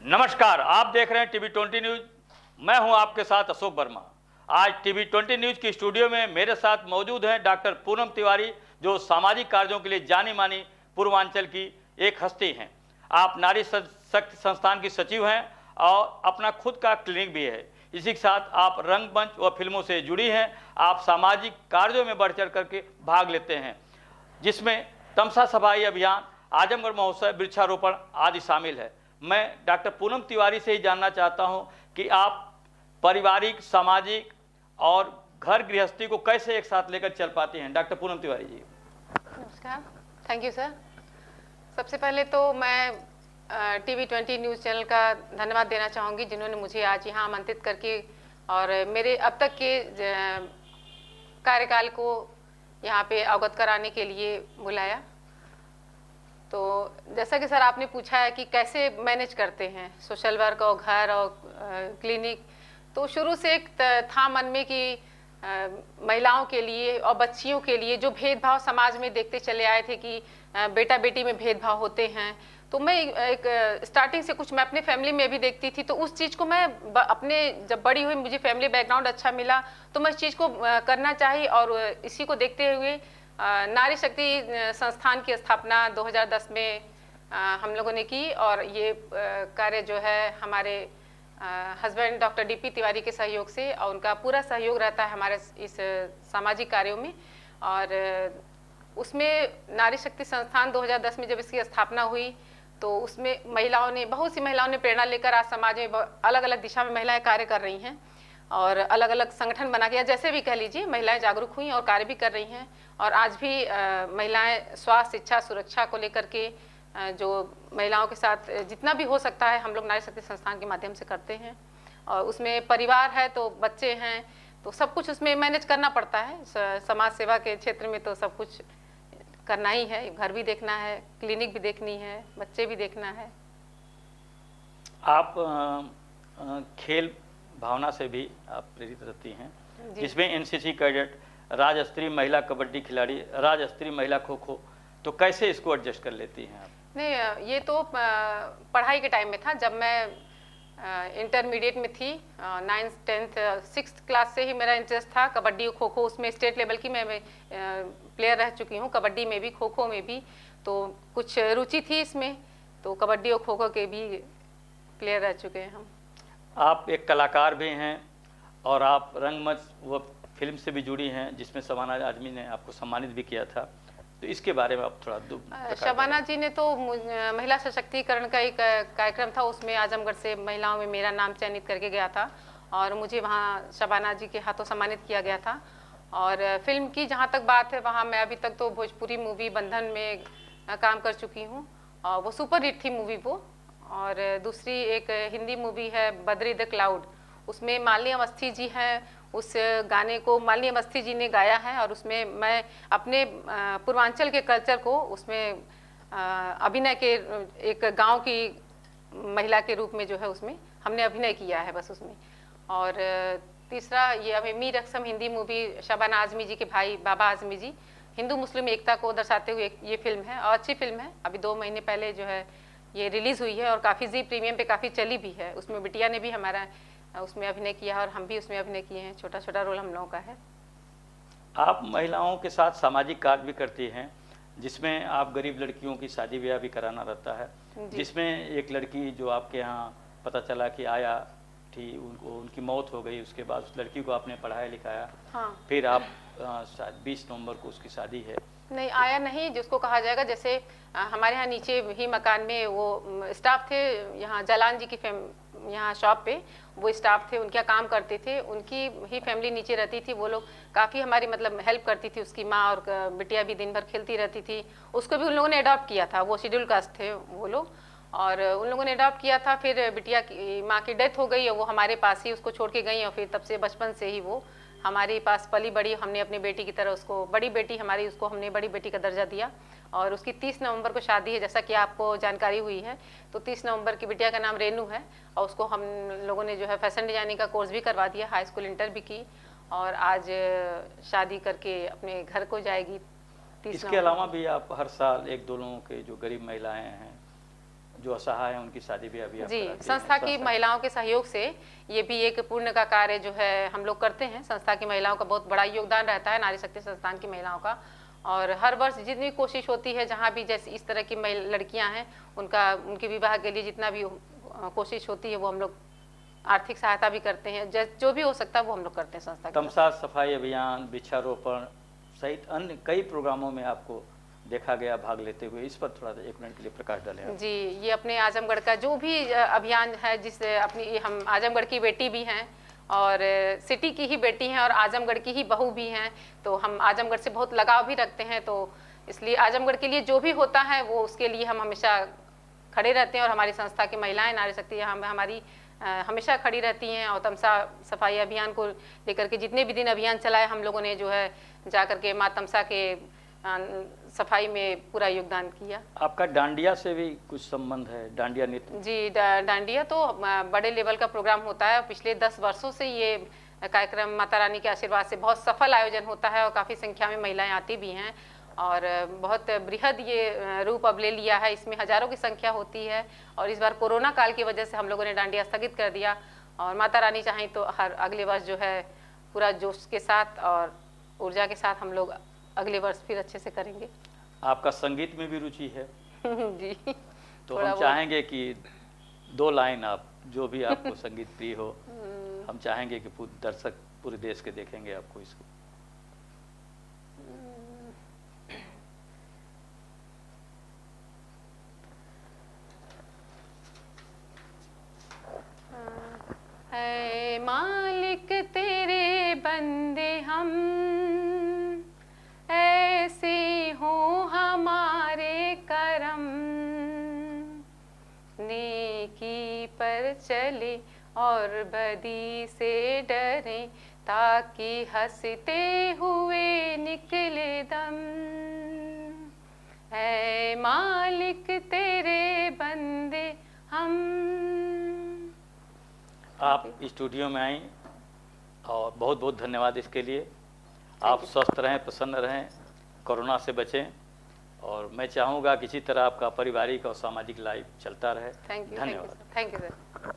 नमस्कार, आप देख रहे हैं टीवी 20 न्यूज। मैं हूं आपके साथ अशोक वर्मा। आज टीवी 20 न्यूज की स्टूडियो में मेरे साथ मौजूद हैं डॉक्टर पूनम तिवारी, जो सामाजिक कार्यों के लिए जानी मानी पूर्वांचल की एक हस्ती हैं। आप नारी शक्ति संस्थान की सचिव हैं और अपना खुद का क्लिनिक भी है। इसी के साथ आप रंगमंच व फिल्मों से जुड़ी हैं। आप सामाजिक कार्यों में बढ़ चढ़ करके भाग लेते हैं, जिसमें तमसा सफाई अभियान, आजमगढ़ महोत्सव, वृक्षारोपण आदि शामिल है। मैं डॉक्टर पूनम तिवारी से ही जानना चाहता हूं कि आप पारिवारिक, सामाजिक और घर गृहस्थी को कैसे एक साथ लेकर चल पाती हैं। डॉक्टर पूनम तिवारी जी। नमस्कार, थैंक यू सर। सबसे पहले तो मैं टीवी 20 न्यूज़ चैनल का धन्यवाद देना चाहूँगी, जिन्होंने मुझे आज यहाँ आमंत्रित करके और मेरे अब तक के कार्यकाल को यहाँ पे अवगत कराने के लिए बुलाया। तो जैसा कि सर आपने पूछा है कि कैसे मैनेज करते हैं सोशल वर्क और घर और क्लिनिक, तो शुरू से एक था मन में कि महिलाओं के लिए और बच्चियों के लिए जो भेदभाव समाज में देखते चले आए थे कि बेटा बेटी में भेदभाव होते हैं, तो मैं एक स्टार्टिंग से कुछ मैं अपने फैमिली में भी देखती थी। तो उस चीज़ को मैं अपने जब बड़ी हुई, मुझे फैमिली बैकग्राउंड अच्छा मिला, तो मैं इस चीज़ को करना चाहिए और इसी को देखते हुए नारी शक्ति संस्थान की स्थापना 2010 में हम लोगों ने की। और ये कार्य जो है हमारे हस्बैंड डॉक्टर डीपी तिवारी के सहयोग से, और उनका पूरा सहयोग रहता है हमारे इस सामाजिक कार्यों में। और उसमें नारी शक्ति संस्थान 2010 में जब इसकी स्थापना हुई, तो उसमें महिलाओं ने, बहुत सी महिलाओं ने प्रेरणा लेकर आज समाज में अलग अलग दिशा में महिलाएं कार्य कर रही हैं और अलग अलग संगठन बना के, जैसे भी कह लीजिए, महिलाएं जागरूक हुई और कार्य भी कर रही हैं। और आज भी महिलाएं स्वास्थ्य, शिक्षा, सुरक्षा को लेकर के जो महिलाओं के साथ जितना भी हो सकता है हम लोग नारी शक्ति संस्थान के माध्यम से करते हैं। और उसमें परिवार है तो बच्चे हैं, तो सब कुछ उसमें मैनेज करना पड़ता है। समाज सेवा के क्षेत्र में तो सब कुछ करना ही है, घर भी देखना है, क्लिनिक भी देखनी है, बच्चे भी देखना है। आप खेल भावना से भी आप प्रेरित रहती हैं, जिसमें एनसीसी कैडेट, राज्य स्तरीय महिला कबड्डी खिलाड़ी, राज्य स्तरीय महिला खो खो, तो कैसे इसको एडजस्ट कर लेती हैं आप? नहीं, ये तो पढ़ाई के टाइम में था, जब मैं इंटरमीडिएट में थी, 9th 10th 6th क्लास से ही मेरा इंटरेस्ट था कबड्डी और खो खो। उसमें स्टेट लेवल की मैं प्लेयर रह चुकी हूँ, कबड्डी में भी, खो खो में भी, तो कुछ रुचि थी इसमें, तो कबड्डी और खो खो के भी प्लेयर रह चुके हैं हम। आप एक कलाकार भी हैं और आप रंगमंच व फिल्म से भी जुड़ी हैं, जिसमें शबाना आजमी ने आपको सम्मानित भी किया था, तो इसके बारे में आप थोड़ा शबाना जी ने तो महिला सशक्तिकरण का एक कार्यक्रम था, उसमें आजमगढ़ से महिलाओं में मेरा नाम चयनित करके गया था और मुझे वहाँ शबाना जी के हाथों सम्मानित किया गया था। और फिल्म की जहाँ तक बात है, वहाँ मैं अभी तक तो भोजपुरी मूवी बंधन में काम कर चुकी हूँ और वो सुपर हिट थी मूवी वो। और दूसरी एक हिंदी मूवी है बद्री द क्लाउड, उसमें मालिनी अवस्थी जी हैं, उस गाने को मालिनी अवस्थी जी ने गाया है और उसमें मैं अपने पूर्वांचल के कल्चर को उसमें अभिनय के, एक गांव की महिला के रूप में जो है उसमें हमने अभिनय किया है बस उसमें। और तीसरा ये अभी मीर अक्सम हिंदी मूवी, शबाना आजमी जी के भाई बाबा आजमी जी, हिंदू मुस्लिम एकता को दर्शाते हुए ये फिल्म है और अच्छी फिल्म है। अभी 2 महीने पहले जो है ये रिलीज़ हुई है और काफ़ी जी प्रीमियम पे काफ़ी चली भी है। उसमें बिटिया ने भी हमारा उसमें अभिनय किया है और हम भी उसमें अभिनय किए हैं, छोटा छोटा रोल हम लोगों का है। आप महिलाओं के साथ सामाजिक कार्य भी करती हैं, जिसमें आप गरीब लड़कियों की शादी ब्याह भी कराना रहता है, जिसमें एक लड़की जो आपके यहाँ पता चला कि आया थी, उनकी मौत हो गई, उसके बाद उस लड़की को आपने पढ़ाया लिखाया। हाँ। फिर आप 20 नवंबर को उसकी शादी है। नहीं, आया नहीं जिसको कहा जाएगा, जैसे हमारे यहाँ नीचे ही मकान में वो स्टाफ थे, यहाँ जलान जी की यहाँ शॉप पे वो स्टाफ थे, उनके यहाँ काम करते थे, उनकी ही फैमिली नीचे रहती थी। वो लोग काफ़ी हमारी मतलब हेल्प करती थी, उसकी माँ और बिटिया भी दिन भर खेलती रहती थी। उसको भी उन लोगों ने अडॉप्ट किया था, वो शेड्यूल कास्ट थे वो लोग, और उन लोगों ने अडॉप्ट किया था। फिर बिटिया की माँ की डेथ हो गई और वो हमारे पास ही उसको छोड़ के गई और फिर तब से बचपन से ही वो हमारे पास पली बड़ी। हमने अपनी बेटी की तरह उसको, बड़ी बेटी हमारी, उसको हमने बड़ी बेटी का दर्जा दिया। और उसकी 30 नवंबर को शादी है, जैसा कि आपको जानकारी हुई है। तो 30 नवंबर की बिटिया का नाम रेनू है और उसको हम लोगों ने जो है फैशन डिजाइनिंग का कोर्स भी करवा दिया, हाई स्कूल इंटर भी की और आज शादी करके अपने घर को जाएगी। इसके अलावा भी आप हर साल 1-2 लोगों के जो गरीब महिलाएं हैं जो असहाय हैं उनकी शादी भी अभी आप जी, कराते हैं। संस्था की महिलाओं के सहयोग से ये भी एक पुण्य का कार्य जो है हम लोग करते हैं। संस्था की महिलाओं का बहुत बड़ा योगदान रहता है, नारी शक्ति संस्थान की महिलाओं का। और हर वर्ष जितनी कोशिश होती है, जहाँ भी जैसे इस तरह की लड़कियां हैं, उनके विवाह के लिए जितना भी कोशिश होती है वो हम लोग आर्थिक सहायता भी करते हैं। जो भी हो सकता है वो हम लोग करते हैं संस्था की। तमसा सफाई अभियान, वृक्षारोपण सहित अन्य कई प्रोग्रामों में आपको देखा गया भाग लेते हुए। इस पर थोड़ा सा 1 मिनट के लिए प्रकाश डालें आप। जी, ये अपने आजमगढ़ का जो भी अभियान है, जिससे हम आजमगढ़ की बेटी भी हैं और सिटी की ही बेटी हैं और आजमगढ़ की ही बहू भी हैं, तो हम आजमगढ़ से बहुत लगाव भी रखते हैं। तो इसलिए आजमगढ़ के लिए जो भी होता है वो उसके लिए हम हमेशा खड़े रहते हैं। और हमारी संस्था की महिलाएं नारी शक्ति हमारी हमेशा खड़ी रहती हैं। और तमसा सफाई अभियान को लेकर के जितने भी दिन अभियान चलाए हम लोगों ने जो है जा करके माँ तमसा के सफाई में पूरा योगदान किया। आपका डांडिया से भी कुछ संबंध है, डांडिया नृत्य? जी, डांडिया तो बड़े लेवल का प्रोग्राम होता है। पिछले 10 वर्षों से ये कार्यक्रम माता रानी के आशीर्वाद से बहुत सफल आयोजन होता है और काफ़ी संख्या में महिलाएं आती भी हैं और बहुत बृहद ये रूप अब ले लिया है। इसमें हजारों की संख्या होती है और इस बार कोरोना काल की वजह से हम लोगों ने डांडिया स्थगित कर दिया और माता रानी चाहें तो हर अगले वर्ष जो है पूरा जोश के साथ और ऊर्जा के साथ हम लोग अगले वर्ष फिर अच्छे से करेंगे। आपका संगीत में भी रुचि है? जी, तो हम चाहेंगे कि 2 लाइन आप, जो भी आपको संगीत प्रिय हो, हम चाहेंगे कि दर्शक पूरे देश के देखेंगे आपको इसको। ऐ मालिक तेरे बंदे हम, ऐसे हो हमारे करम, नेकी पर चले और बदी से डरे, ताकि हंसते हुए निकले दम। ऐ मालिक तेरे बंदे हम। आप स्टूडियो में आई और बहुत बहुत धन्यवाद इसके लिए। आप स्वस्थ रहें, प्रसन्न रहें, कोरोना से बचें और मैं चाहूँगा कि इसी तरह आपका पारिवारिक और सामाजिक लाइफ चलता रहे। थैंक यू, धन्यवाद। Thank you sir.